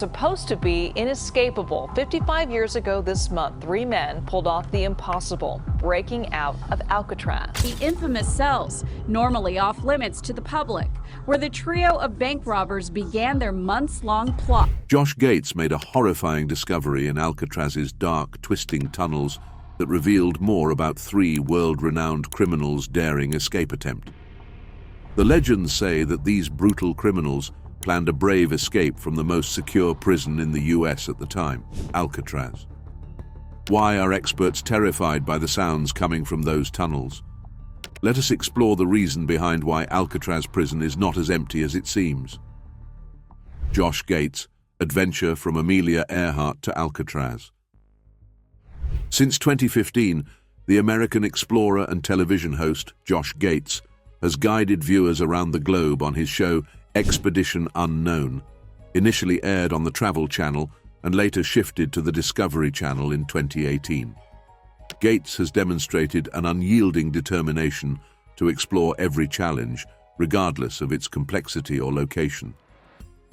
Supposed to be inescapable. 55 years ago this month, three men pulled off the impossible, breaking out of Alcatraz. The infamous cells, normally off limits to the public, where the trio of bank robbers began their months-long plot. Josh Gates made a horrifying discovery in Alcatraz's dark, twisting tunnels that revealed more about three world-renowned criminals' daring escape attempt. The legends say that these brutal criminals planned a brave escape from the most secure prison in the US at the time, Alcatraz. Why are experts terrified by the sounds coming from those tunnels? Let us explore the reason behind why Alcatraz prison is not as empty as it seems. Josh Gates, Adventure from Amelia Earhart to Alcatraz. Since 2015, the American explorer and television host Josh Gates has guided viewers around the globe on his show Expedition Unknown, initially aired on the Travel Channel and later shifted to the Discovery Channel in 2018. Gates has demonstrated an unyielding determination to explore every challenge, regardless of its complexity or location.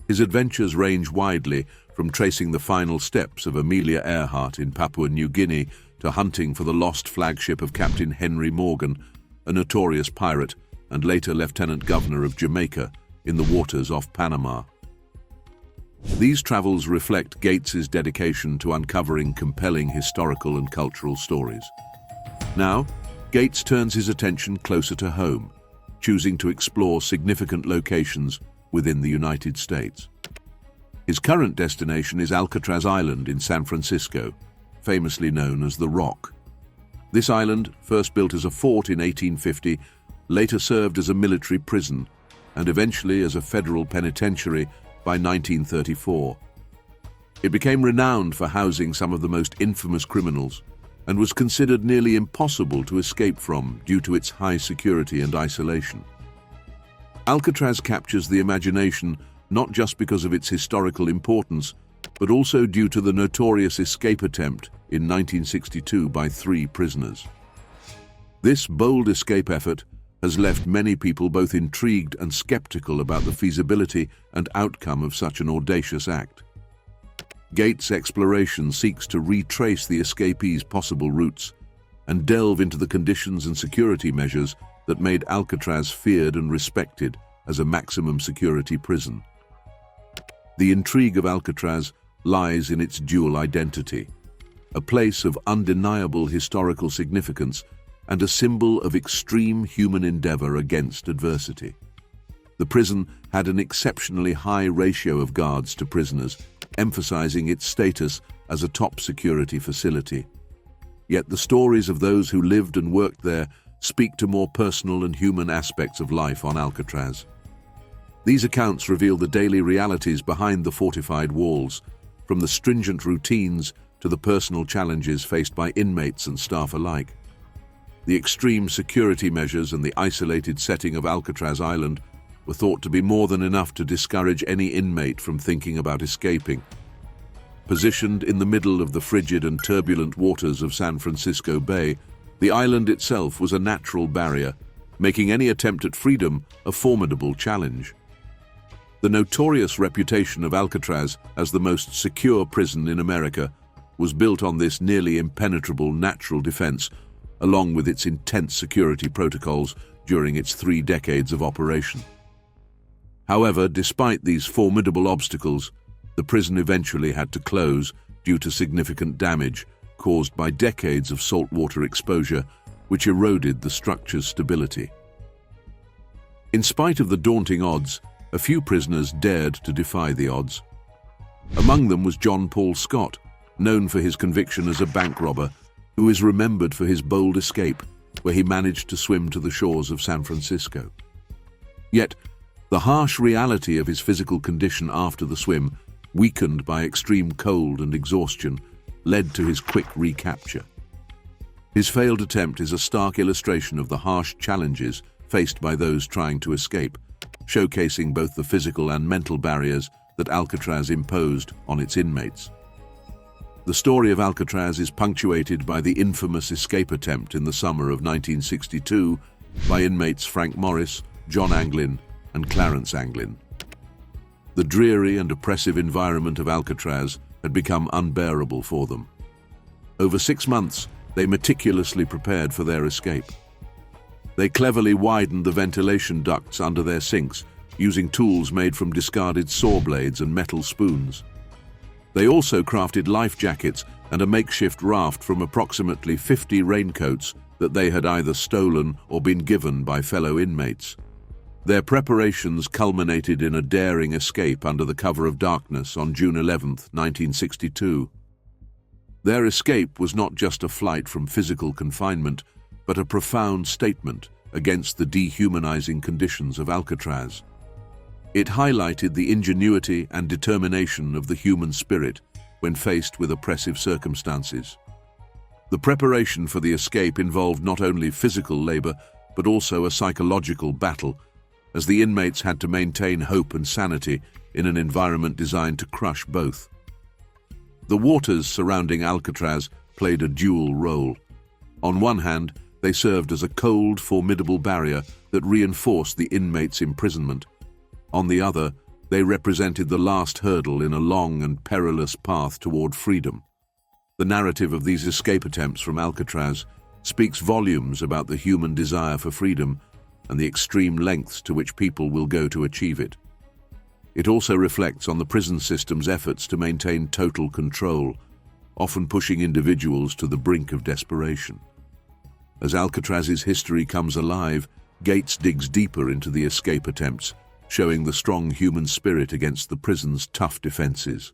His adventures range widely, from tracing the final steps of Amelia Earhart in Papua New Guinea to hunting for the lost flagship of Captain Henry Morgan, a notorious pirate and later Lieutenant Governor of Jamaica, in the waters off Panama. These travels reflect Gates's dedication to uncovering compelling historical and cultural stories. Now, Gates turns his attention closer to home, choosing to explore significant locations within the United States. His current destination is Alcatraz Island in San Francisco, famously known as the Rock. This island, first built as a fort in 1850, later served as a military prison, and eventually as a federal penitentiary by 1934. It became renowned for housing some of the most infamous criminals and was considered nearly impossible to escape from due to its high security and isolation. Alcatraz captures the imagination not just because of its historical importance, but also due to the notorious escape attempt in 1962 by three prisoners. This bold escape effort has left many people both intrigued and skeptical about the feasibility and outcome of such an audacious act. Gates' exploration seeks to retrace the escapees' possible routes and delve into the conditions and security measures that made Alcatraz feared and respected as a maximum security prison. The intrigue of Alcatraz lies in its dual identity, a place of undeniable historical significance and a symbol of extreme human endeavor against adversity. The prison had an exceptionally high ratio of guards to prisoners, emphasizing its status as a top security facility. Yet the stories of those who lived and worked there speak to more personal and human aspects of life on Alcatraz. These accounts reveal the daily realities behind the fortified walls, from the stringent routines to the personal challenges faced by inmates and staff alike. The extreme security measures and the isolated setting of Alcatraz Island were thought to be more than enough to discourage any inmate from thinking about escaping. Positioned in the middle of the frigid and turbulent waters of San Francisco Bay, the island itself was a natural barrier, making any attempt at freedom a formidable challenge. The notorious reputation of Alcatraz as the most secure prison in America was built on this nearly impenetrable natural defense, along with its intense security protocols during its 3 decades of operation. However, despite these formidable obstacles, the prison eventually had to close due to significant damage caused by decades of saltwater exposure, which eroded the structure's stability. In spite of the daunting odds, a few prisoners dared to defy the odds. Among them was John Paul Scott, known for his conviction as a bank robber, who is remembered for his bold escape, where he managed to swim to the shores of San Francisco. Yet, the harsh reality of his physical condition after the swim, weakened by extreme cold and exhaustion, led to his quick recapture. His failed attempt is a stark illustration of the harsh challenges faced by those trying to escape, showcasing both the physical and mental barriers that Alcatraz imposed on its inmates. The story of Alcatraz is punctuated by the infamous escape attempt in the summer of 1962 by inmates Frank Morris, John Anglin, and Clarence Anglin. The dreary and oppressive environment of Alcatraz had become unbearable for them. Over 6 months, they meticulously prepared for their escape. They cleverly widened the ventilation ducts under their sinks, using tools made from discarded saw blades and metal spoons. They also crafted life jackets and a makeshift raft from approximately 50 raincoats that they had either stolen or been given by fellow inmates. Their preparations culminated in a daring escape under the cover of darkness on June 11, 1962. Their escape was not just a flight from physical confinement, but a profound statement against the dehumanizing conditions of Alcatraz. It highlighted the ingenuity and determination of the human spirit when faced with oppressive circumstances. The preparation for the escape involved not only physical labor, but also a psychological battle, as the inmates had to maintain hope and sanity in an environment designed to crush both. The waters surrounding Alcatraz played a dual role. On one hand, they served as a cold, formidable barrier that reinforced the inmates' imprisonment. On the other, they represented the last hurdle in a long and perilous path toward freedom. The narrative of these escape attempts from Alcatraz speaks volumes about the human desire for freedom and the extreme lengths to which people will go to achieve it. It also reflects on the prison system's efforts to maintain total control, often pushing individuals to the brink of desperation. As Alcatraz's history comes alive, Gates digs deeper into the escape attempts, showing the strong human spirit against the prison's tough defenses.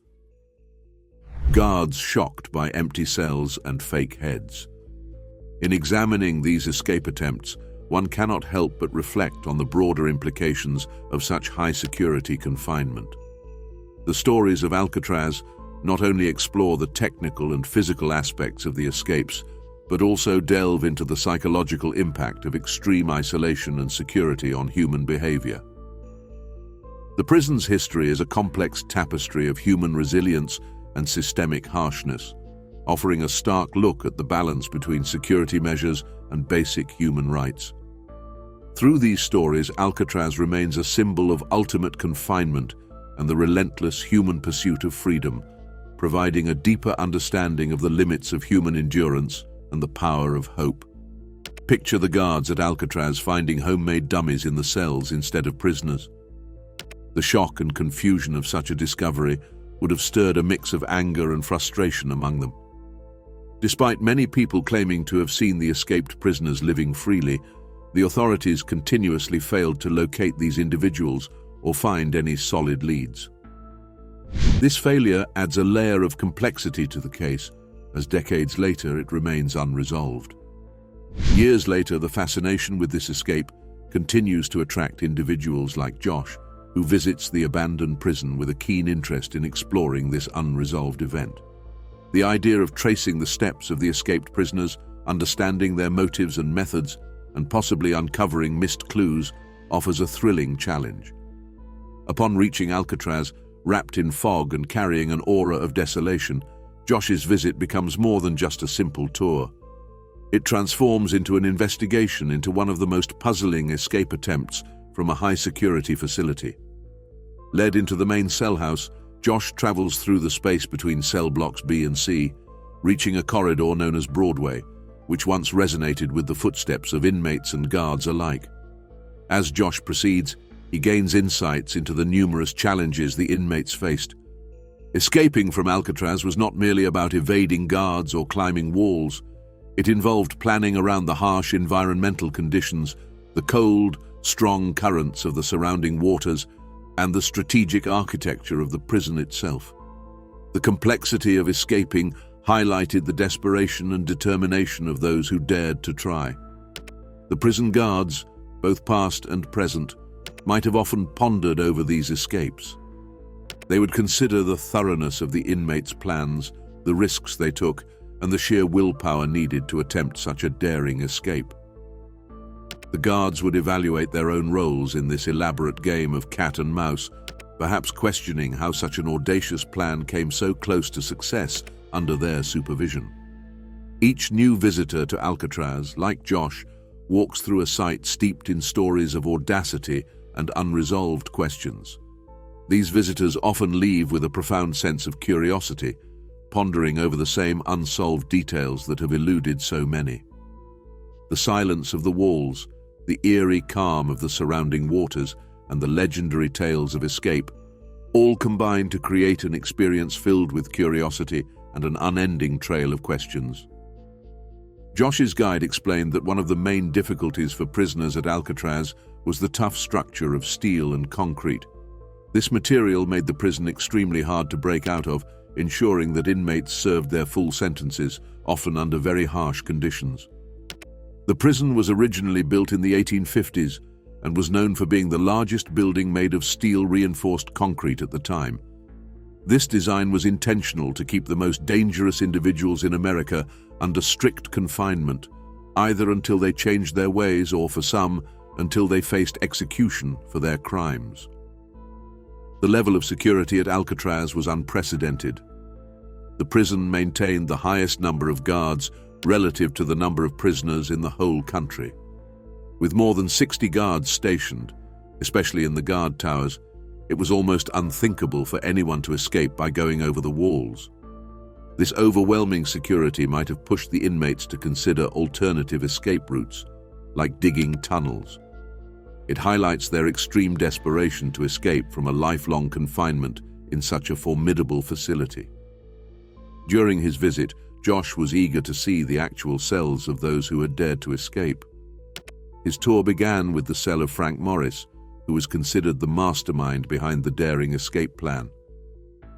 Guards shocked by empty cells and fake heads. In examining these escape attempts, one cannot help but reflect on the broader implications of such high-security confinement. The stories of Alcatraz not only explore the technical and physical aspects of the escapes, but also delve into the psychological impact of extreme isolation and security on human behavior. The prison's history is a complex tapestry of human resilience and systemic harshness, offering a stark look at the balance between security measures and basic human rights. Through these stories, Alcatraz remains a symbol of ultimate confinement and the relentless human pursuit of freedom, providing a deeper understanding of the limits of human endurance and the power of hope. Picture the guards at Alcatraz finding homemade dummies in the cells instead of prisoners. The shock and confusion of such a discovery would have stirred a mix of anger and frustration among them. Despite many people claiming to have seen the escaped prisoners living freely, the authorities continuously failed to locate these individuals or find any solid leads. This failure adds a layer of complexity to the case, as decades later it remains unresolved. Years later, the fascination with this escape continues to attract individuals like Josh, who visits the abandoned prison with a keen interest in exploring this unresolved event. The idea of tracing the steps of the escaped prisoners, understanding their motives and methods, and possibly uncovering missed clues offers a thrilling challenge. Upon reaching Alcatraz, wrapped in fog and carrying an aura of desolation, Josh's visit becomes more than just a simple tour. It transforms into an investigation into one of the most puzzling escape attempts from a high-security facility. Led into the main cell house, Josh travels through the space between cell blocks B and C, reaching a corridor known as Broadway, which once resonated with the footsteps of inmates and guards alike. As Josh proceeds, he gains insights into the numerous challenges the inmates faced. Escaping from Alcatraz was not merely about evading guards or climbing walls. It involved planning around the harsh environmental conditions, the cold, strong currents of the surrounding waters, and the strategic architecture of the prison itself. The complexity of escaping highlighted the desperation and determination of those who dared to try. The prison guards, both past and present, might have often pondered over these escapes. They would consider the thoroughness of the inmates' plans, the risks they took, and the sheer willpower needed to attempt such a daring escape. The guards would evaluate their own roles in this elaborate game of cat and mouse, perhaps questioning how such an audacious plan came so close to success under their supervision. Each new visitor to Alcatraz, like Josh, walks through a site steeped in stories of audacity and unresolved questions. These visitors often leave with a profound sense of curiosity, pondering over the same unsolved details that have eluded so many. The silence of the walls, the eerie calm of the surrounding waters, and the legendary tales of escape all combine to create an experience filled with curiosity and an unending trail of questions. Josh's guide explained that one of the main difficulties for prisoners at Alcatraz was the tough structure of steel and concrete. This material made the prison extremely hard to break out of, ensuring that inmates served their full sentences, often under very harsh conditions. The prison was originally built in the 1850s and was known for being the largest building made of steel-reinforced concrete at the time. This design was intentional to keep the most dangerous individuals in America under strict confinement, either until they changed their ways or, for some, until they faced execution for their crimes. The level of security at Alcatraz was unprecedented. The prison maintained the highest number of guards relative to the number of prisoners in the whole country. With more than 60 guards stationed, especially in the guard towers, it was almost unthinkable for anyone to escape by going over the walls. This overwhelming security might have pushed the inmates to consider alternative escape routes, like digging tunnels. It highlights their extreme desperation to escape from a lifelong confinement in such a formidable facility. During his visit, Josh was eager to see the actual cells of those who had dared to escape. His tour began with the cell of Frank Morris, who was considered the mastermind behind the daring escape plan.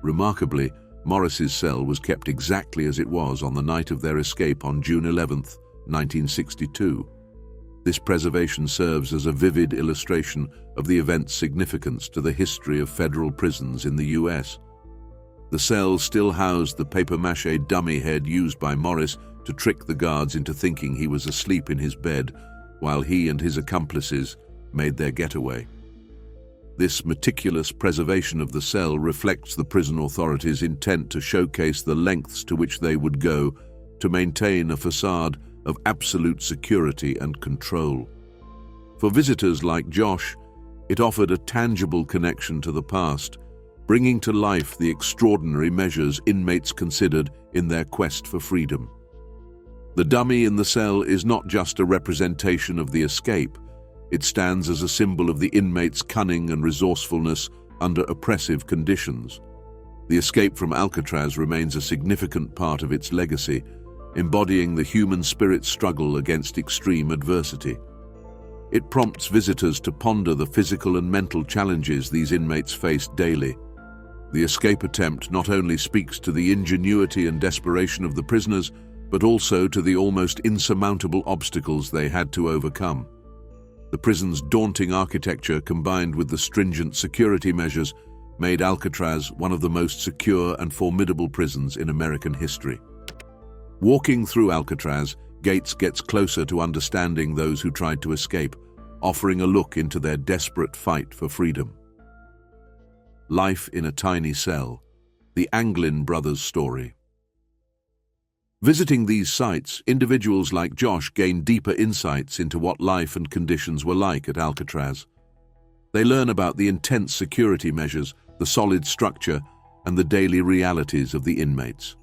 Remarkably, Morris's cell was kept exactly as it was on the night of their escape on June 11, 1962. This preservation serves as a vivid illustration of the event's significance to the history of federal prisons in the U.S. The cell still housed the papier-mâché dummy head used by Morris to trick the guards into thinking he was asleep in his bed while he and his accomplices made their getaway. This meticulous preservation of the cell reflects the prison authorities' intent to showcase the lengths to which they would go to maintain a facade of absolute security and control. For visitors like Josh, it offered a tangible connection to the past, bringing to life the extraordinary measures inmates considered in their quest for freedom. The dummy in the cell is not just a representation of the escape. It stands as a symbol of the inmate's cunning and resourcefulness under oppressive conditions. The escape from Alcatraz remains a significant part of its legacy, embodying the human spirit's struggle against extreme adversity. It prompts visitors to ponder the physical and mental challenges these inmates faced daily. The escape attempt not only speaks to the ingenuity and desperation of the prisoners, but also to the almost insurmountable obstacles they had to overcome. The prison's daunting architecture, combined with the stringent security measures, made Alcatraz one of the most secure and formidable prisons in American history. Walking through Alcatraz, Gates gets closer to understanding those who tried to escape, offering a look into their desperate fight for freedom. Life in a Tiny Cell, the Anglin brothers' story. Visiting these sites, individuals like Josh gain deeper insights into what life and conditions were like at Alcatraz. They learn about the intense security measures, the solid structure, and the daily realities of the inmates.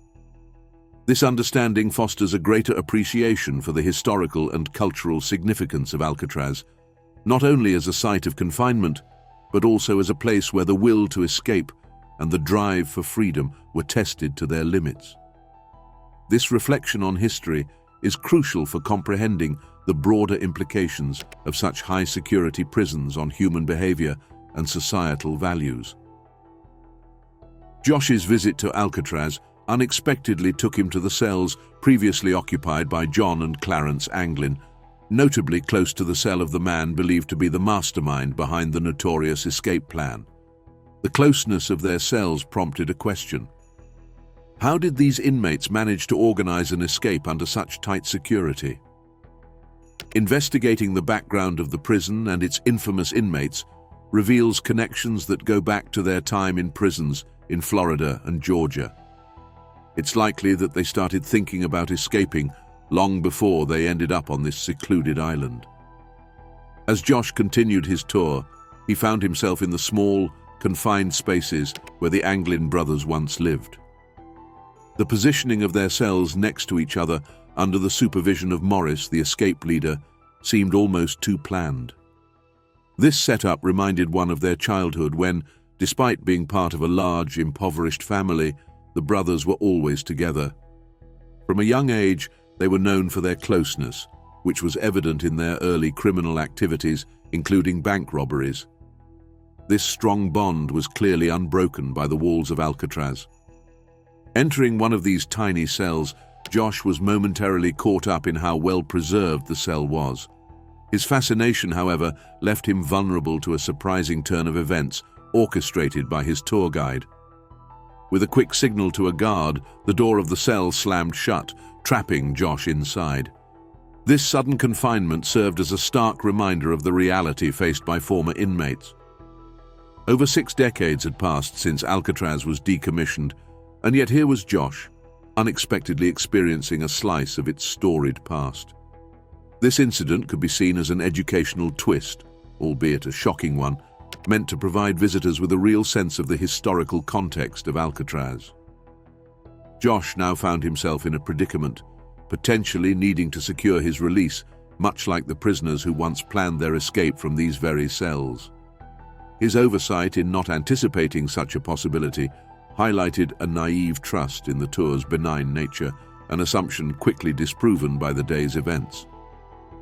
This understanding fosters a greater appreciation for the historical and cultural significance of Alcatraz, not only as a site of confinement, but also as a place where the will to escape and the drive for freedom were tested to their limits. This reflection on history is crucial for comprehending the broader implications of such high-security prisons on human behavior and societal values. Josh's visit to Alcatraz unexpectedly took him to the cells previously occupied by John and Clarence Anglin, notably close to the cell of the man believed to be the mastermind behind the notorious escape plan. The closeness of their cells prompted a question. How did these inmates manage to organize an escape under such tight security? Investigating the background of the prison and its infamous inmates reveals connections that go back to their time in prisons in Florida and Georgia. It's likely that they started thinking about escaping long before they ended up on this secluded island. As Josh continued his tour, he found himself in the small, confined spaces where the Anglin brothers once lived. The positioning of their cells next to each other under the supervision of Morris, the escape leader, seemed almost too planned. This setup reminded one of their childhood when, despite being part of a large, impoverished family, the brothers were always together. From a young age, they were known for their closeness, which was evident in their early criminal activities, including bank robberies. This strong bond was clearly unbroken by the walls of Alcatraz. Entering one of these tiny cells, Josh was momentarily caught up in how well preserved the cell was. His fascination, however, left him vulnerable to a surprising turn of events orchestrated by his tour guide. With a quick signal to a guard, the door of the cell slammed shut, trapping Josh inside. This sudden confinement served as a stark reminder of the reality faced by former inmates. Over 6 decades had passed since Alcatraz was decommissioned, and yet here was Josh, unexpectedly experiencing a slice of its storied past. This incident could be seen as an educational twist, albeit a shocking one, meant to provide visitors with a real sense of the historical context of Alcatraz. Josh now found himself in a predicament, potentially needing to secure his release, much like the prisoners who once planned their escape from these very cells. His oversight in not anticipating such a possibility highlighted a naive trust in the tour's benign nature, an assumption quickly disproven by the day's events.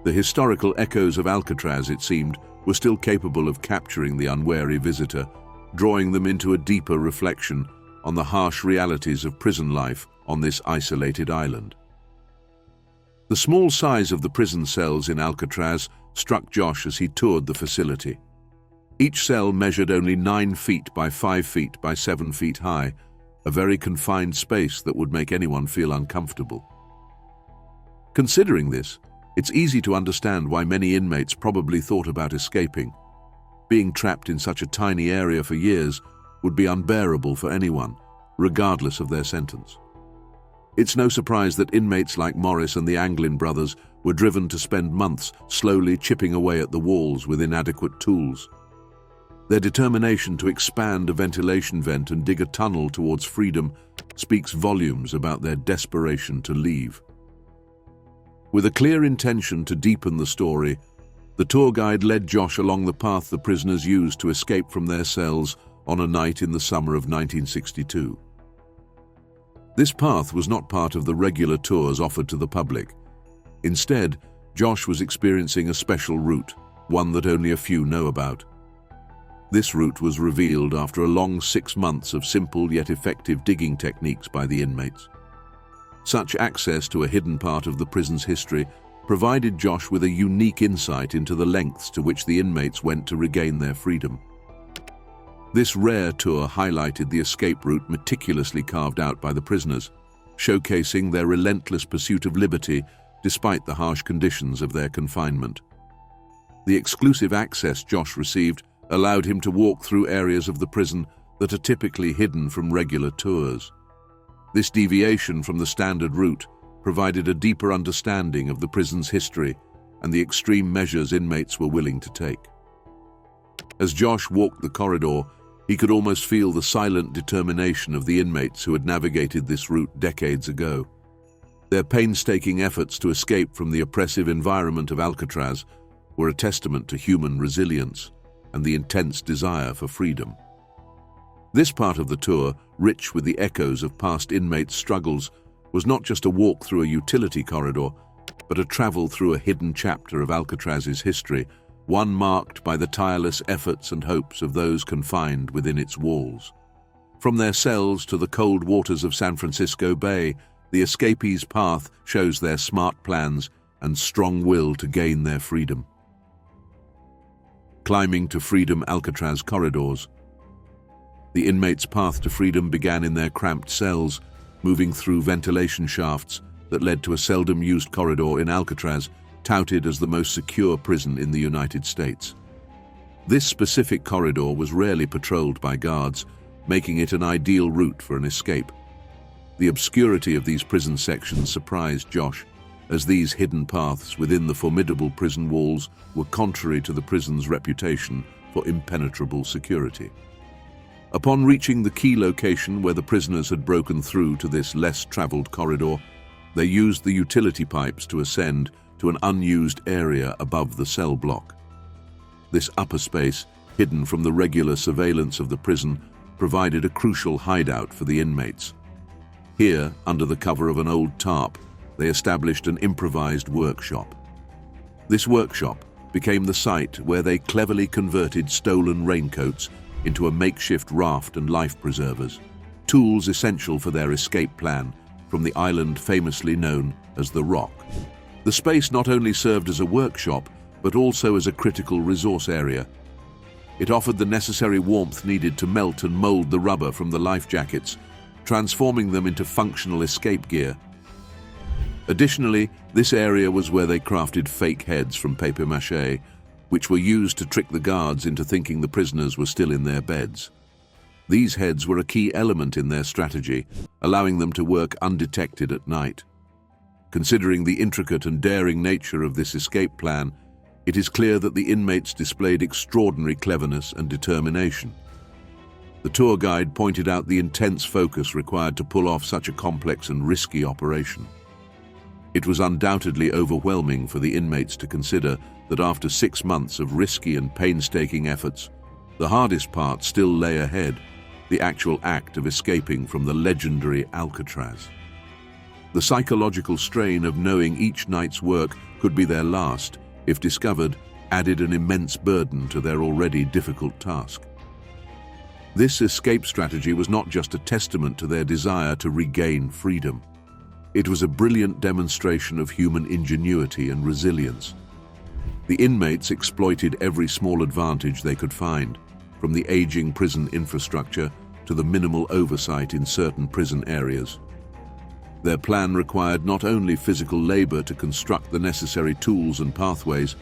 The historical echoes of Alcatraz, it seemed, were still capable of capturing the unwary visitor, drawing them into a deeper reflection on the harsh realities of prison life on this isolated island. The small size of the prison cells in Alcatraz struck Josh as he toured the facility. Each cell measured only 9 feet by 5 feet by 7 feet high, a very confined space that would make anyone feel uncomfortable. Considering this, it's easy to understand why many inmates probably thought about escaping. Being trapped in such a tiny area for years would be unbearable for anyone, regardless of their sentence. It's no surprise that inmates like Morris and the Anglin brothers were driven to spend months slowly chipping away at the walls with inadequate tools. Their determination to expand a ventilation vent and dig a tunnel towards freedom speaks volumes about their desperation to leave. With a clear intention to deepen the story, the tour guide led Josh along the path the prisoners used to escape from their cells on a night in the summer of 1962. This path was not part of the regular tours offered to the public. Instead, Josh was experiencing a special route, one that only a few know about. This route was revealed after a long 6 months of simple yet effective digging techniques by the inmates. Such access to a hidden part of the prison's history provided Josh with a unique insight into the lengths to which the inmates went to regain their freedom. This rare tour highlighted the escape route meticulously carved out by the prisoners, showcasing their relentless pursuit of liberty despite the harsh conditions of their confinement. The exclusive access Josh received allowed him to walk through areas of the prison that are typically hidden from regular tours. This deviation from the standard route provided a deeper understanding of the prison's history and the extreme measures inmates were willing to take. As Josh walked the corridor, he could almost feel the silent determination of the inmates who had navigated this route decades ago. Their painstaking efforts to escape from the oppressive environment of Alcatraz were a testament to human resilience and the intense desire for freedom. This part of the tour, rich with the echoes of past inmates' struggles, was not just a walk through a utility corridor, but a travel through a hidden chapter of Alcatraz's history, one marked by the tireless efforts and hopes of those confined within its walls. From their cells to the cold waters of San Francisco Bay, the escapees' path shows their smart plans and strong will to gain their freedom. Climbing to freedom Alcatraz corridors. The inmates' path to freedom began in their cramped cells, moving through ventilation shafts that led to a seldom-used corridor in Alcatraz, touted as the most secure prison in the United States. This specific corridor was rarely patrolled by guards, making it an ideal route for an escape. The obscurity of these prison sections surprised Josh, as these hidden paths within the formidable prison walls were contrary to the prison's reputation for impenetrable security. Upon reaching the key location where the prisoners had broken through to this less-traveled corridor, they used the utility pipes to ascend to an unused area above the cell block. This upper space, hidden from the regular surveillance of the prison, provided a crucial hideout for the inmates. Here, under the cover of an old tarp, they established an improvised workshop. This workshop became the site where they cleverly converted stolen raincoats into a makeshift raft and life preservers, tools essential for their escape plan from the island famously known as the Rock. The space not only served as a workshop, but also as a critical resource area. It offered the necessary warmth needed to melt and mold the rubber from the life jackets, transforming them into functional escape gear. Additionally, this area was where they crafted fake heads from papier-mâché, which were used to trick the guards into thinking the prisoners were still in their beds. These heads were a key element in their strategy, allowing them to work undetected at night. Considering the intricate and daring nature of this escape plan, it is clear that the inmates displayed extraordinary cleverness and determination. The tour guide pointed out the intense focus required to pull off such a complex and risky operation. It was undoubtedly overwhelming for the inmates to consider that after 6 months of risky and painstaking efforts, the hardest part still lay ahead, the actual act of escaping from the legendary Alcatraz. The psychological strain of knowing each night's work could be their last, if discovered, added an immense burden to their already difficult task. This escape strategy was not just a testament to their desire to regain freedom. It was a brilliant demonstration of human ingenuity and resilience. The inmates exploited every small advantage they could find, from the aging prison infrastructure to the minimal oversight in certain prison areas. Their plan required not only physical labor to construct the necessary tools and pathways,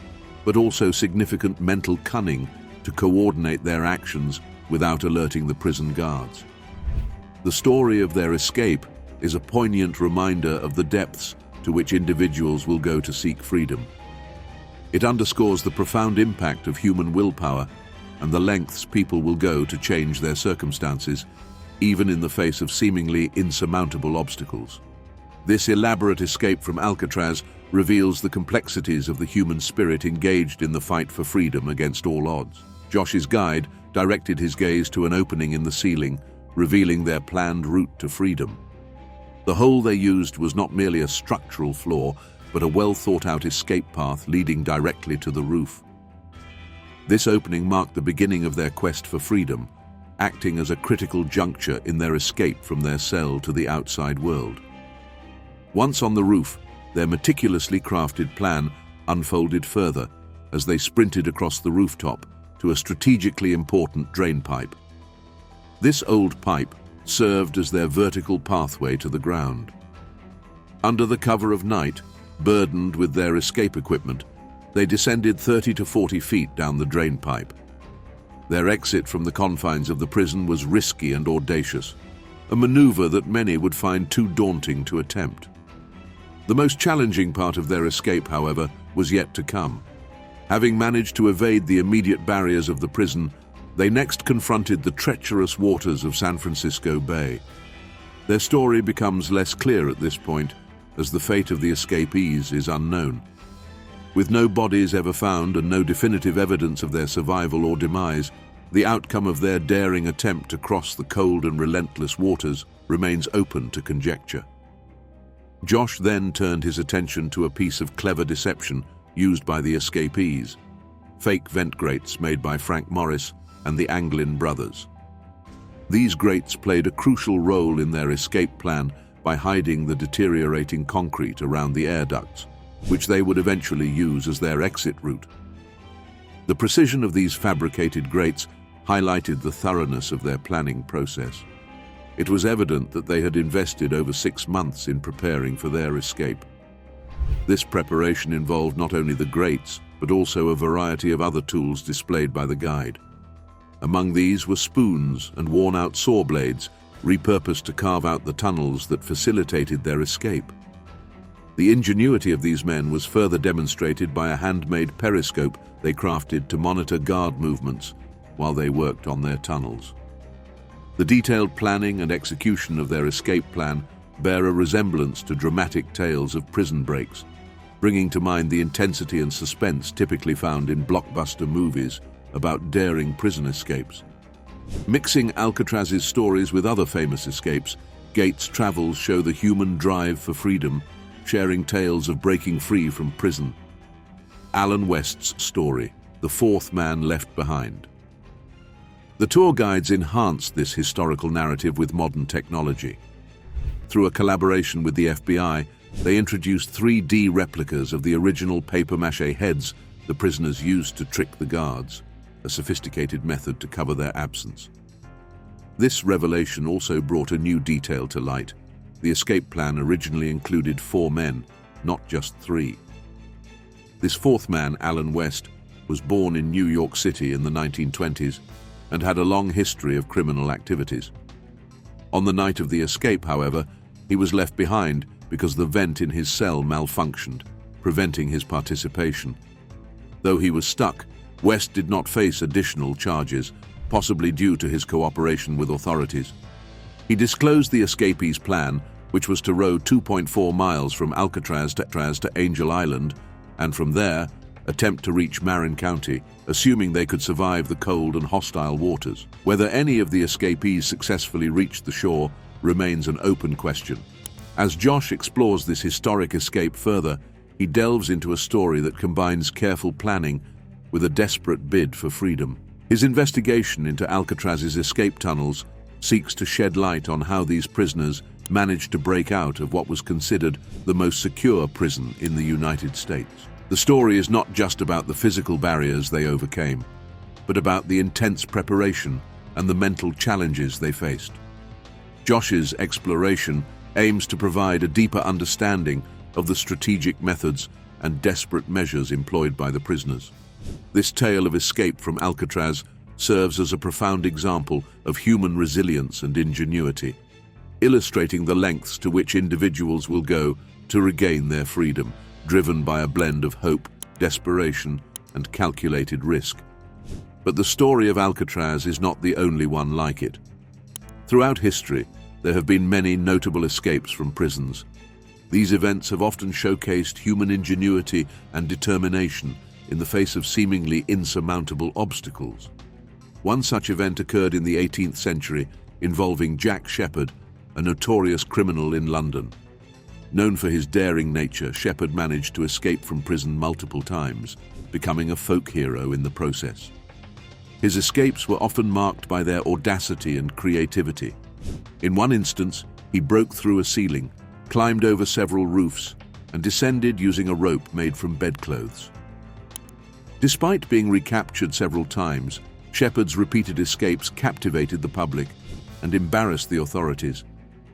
but also significant mental cunning to coordinate their actions without alerting the prison guards. The story of their escape is a poignant reminder of the depths to which individuals will go to seek freedom. It underscores the profound impact of human willpower and the lengths people will go to change their circumstances, even in the face of seemingly insurmountable obstacles. This elaborate escape from Alcatraz reveals the complexities of the human spirit engaged in the fight for freedom against all odds. Josh's guide directed his gaze to an opening in the ceiling, revealing their planned route to freedom. The hole they used was not merely a structural flaw, but a well-thought-out escape path leading directly to the roof. This opening marked the beginning of their quest for freedom, acting as a critical juncture in their escape from their cell to the outside world. Once on the roof, their meticulously crafted plan unfolded further as they sprinted across the rooftop to a strategically important drain pipe. This old pipe served as their vertical pathway to the ground. Under the cover of night, burdened with their escape equipment, they descended 30 to 40 feet down the drain pipe. Their exit from the confines of the prison was risky and audacious, a maneuver that many would find too daunting to attempt. The most challenging part of their escape, however, was yet to come. Having managed to evade the immediate barriers of the prison, they next confronted the treacherous waters of San Francisco Bay. Their story becomes less clear at this point, as the fate of the escapees is unknown. With no bodies ever found and no definitive evidence of their survival or demise, the outcome of their daring attempt to cross the cold and relentless waters remains open to conjecture. Josh then turned his attention to a piece of clever deception used by the escapees: fake vent grates made by Frank Morris and the Anglin brothers. These grates played a crucial role in their escape plan by hiding the deteriorating concrete around the air ducts, which they would eventually use as their exit route. The precision of these fabricated grates highlighted the thoroughness of their planning process. It was evident that they had invested over 6 months in preparing for their escape. This preparation involved not only the grates, but also a variety of other tools displayed by the guide. Among these were spoons and worn-out saw blades, repurposed to carve out the tunnels that facilitated their escape. The ingenuity of these men was further demonstrated by a handmade periscope they crafted to monitor guard movements while they worked on their tunnels. The detailed planning and execution of their escape plan bear a resemblance to dramatic tales of prison breaks, bringing to mind the intensity and suspense typically found in blockbuster movies about daring prison escapes. Mixing Alcatraz's stories with other famous escapes, Gates' travels show the human drive for freedom, sharing tales of breaking free from prison. Alan West's story, The Fourth Man Left Behind. The tour guides enhanced this historical narrative with modern technology. Through a collaboration with the FBI, they introduced 3D replicas of the original papier-mâché heads the prisoners used to trick the guards, a sophisticated method to cover their absence. This revelation also brought a new detail to light. The escape plan originally included 4 men, not just 3. This fourth man, Alan West, was born in New York City in the 1920s and had a long history of criminal activities. On the night of the escape, however, he was left behind because the vent in his cell malfunctioned, preventing his participation. Though he was stuck, West did not face additional charges, possibly due to his cooperation with authorities. He disclosed the escapees' plan, which was to row 2.4 miles from Alcatraz to Angel Island, and from there, attempt to reach Marin County, assuming they could survive the cold and hostile waters. Whether any of the escapees successfully reached the shore remains an open question. As Josh explores this historic escape further, he delves into a story that combines careful planning with a desperate bid for freedom. His investigation into Alcatraz's escape tunnels seeks to shed light on how these prisoners managed to break out of what was considered the most secure prison in the United States. The story is not just about the physical barriers they overcame, but about the intense preparation and the mental challenges they faced. Josh's exploration aims to provide a deeper understanding of the strategic methods and desperate measures employed by the prisoners. This tale of escape from Alcatraz serves as a profound example of human resilience and ingenuity, illustrating the lengths to which individuals will go to regain their freedom, driven by a blend of hope, desperation, and calculated risk. But the story of Alcatraz is not the only one like it. Throughout history, there have been many notable escapes from prisons. These events have often showcased human ingenuity and determination in the face of seemingly insurmountable obstacles. One such event occurred in the 18th century, involving Jack Shepherd, a notorious criminal in London. Known for his daring nature, Shepherd managed to escape from prison multiple times, becoming a folk hero in the process. His escapes were often marked by their audacity and creativity. In one instance, he broke through a ceiling, climbed over several roofs, and descended using a rope made from bedclothes. Despite being recaptured several times, Shepherd's repeated escapes captivated the public and embarrassed the authorities,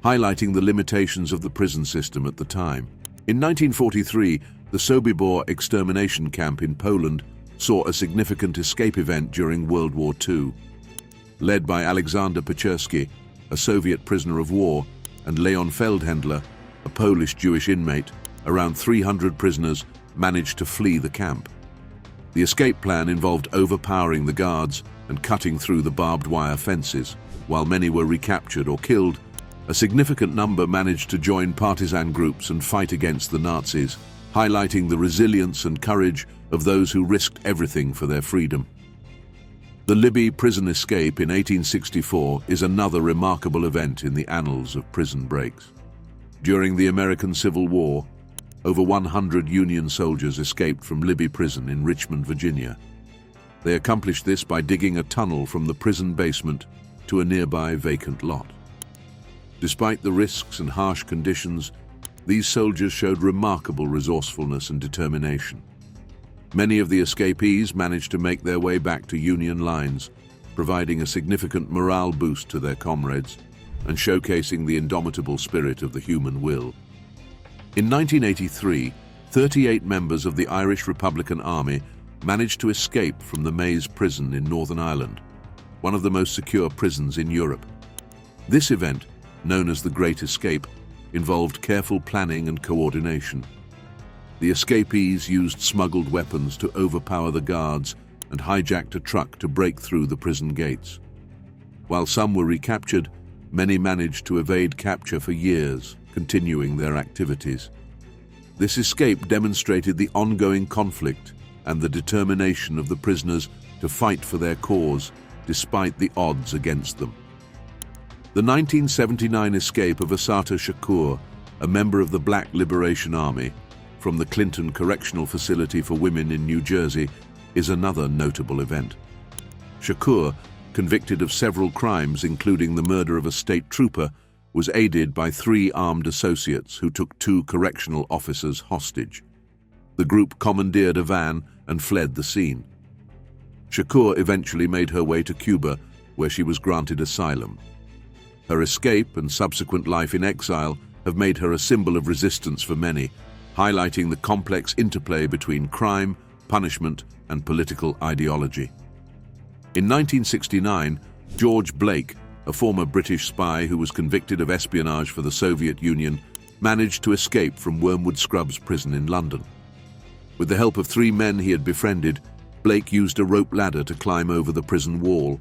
highlighting the limitations of the prison system at the time. In 1943, the Sobibor extermination camp in Poland saw a significant escape event during World War II. Led by Alexander Paczerski, a Soviet prisoner of war, and Leon Feldhendler, a Polish Jewish inmate, around 300 prisoners managed to flee the camp. The escape plan involved overpowering the guards and cutting through the barbed wire fences. While many were recaptured or killed, a significant number managed to join partisan groups and fight against the Nazis, highlighting the resilience and courage of those who risked everything for their freedom. The Libby prison escape in 1864 is another remarkable event in the annals of prison breaks. During the American Civil War, over 100 Union soldiers escaped from Libby Prison in Richmond, Virginia. They accomplished this by digging a tunnel from the prison basement to a nearby vacant lot. Despite the risks and harsh conditions, these soldiers showed remarkable resourcefulness and determination. Many of the escapees managed to make their way back to Union lines, providing a significant morale boost to their comrades and showcasing the indomitable spirit of the human will. In 1983, 38 members of the Irish Republican Army managed to escape from the Maze prison in Northern Ireland, one of the most secure prisons in Europe. This event, known as the Great Escape, involved careful planning and coordination. The escapees used smuggled weapons to overpower the guards and hijacked a truck to break through the prison gates. While some were recaptured, many managed to evade capture for years, continuing their activities. This escape demonstrated the ongoing conflict and the determination of the prisoners to fight for their cause, despite the odds against them. The 1979 escape of Assata Shakur, a member of the Black Liberation Army, from the Clinton Correctional Facility for Women in New Jersey, is another notable event. Shakur, convicted of several crimes including the murder of a state trooper, was aided by 3 armed associates who took 2 correctional officers hostage. The group commandeered a van and fled the scene. Shakur eventually made her way to Cuba, where she was granted asylum. Her escape and subsequent life in exile have made her a symbol of resistance for many, highlighting the complex interplay between crime, punishment, and political ideology. In 1969, George Blake, a former British spy who was convicted of espionage for the Soviet Union, managed to escape from Wormwood Scrubs prison in London. With the help of 3 men he had befriended, Blake used a rope ladder to climb over the prison wall.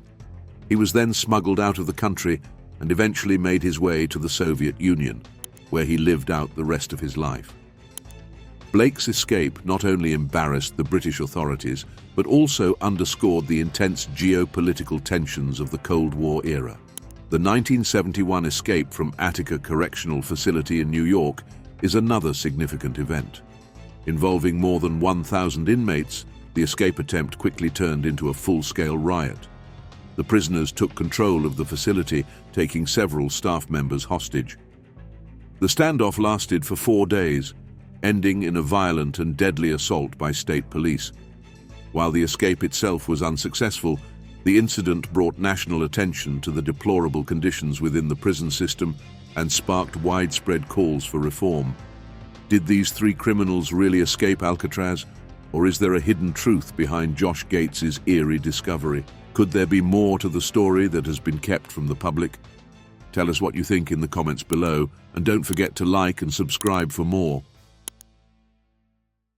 He was then smuggled out of the country and eventually made his way to the Soviet Union, where he lived out the rest of his life. Blake's escape not only embarrassed the British authorities, but also underscored the intense geopolitical tensions of the Cold War era. The 1971 escape from Attica Correctional Facility in New York is another significant event. Involving more than 1,000 inmates, the escape attempt quickly turned into a full-scale riot. The prisoners took control of the facility, taking several staff members hostage. The standoff lasted for 4 days, ending in a violent and deadly assault by state police. While the escape itself was unsuccessful, the incident brought national attention to the deplorable conditions within the prison system and sparked widespread calls for reform. Did these 3 criminals really escape Alcatraz, or is there a hidden truth behind Josh Gates's eerie discovery? Could there be more to the story that has been kept from the public? Tell us what you think in the comments below, and don't forget to like and subscribe for more.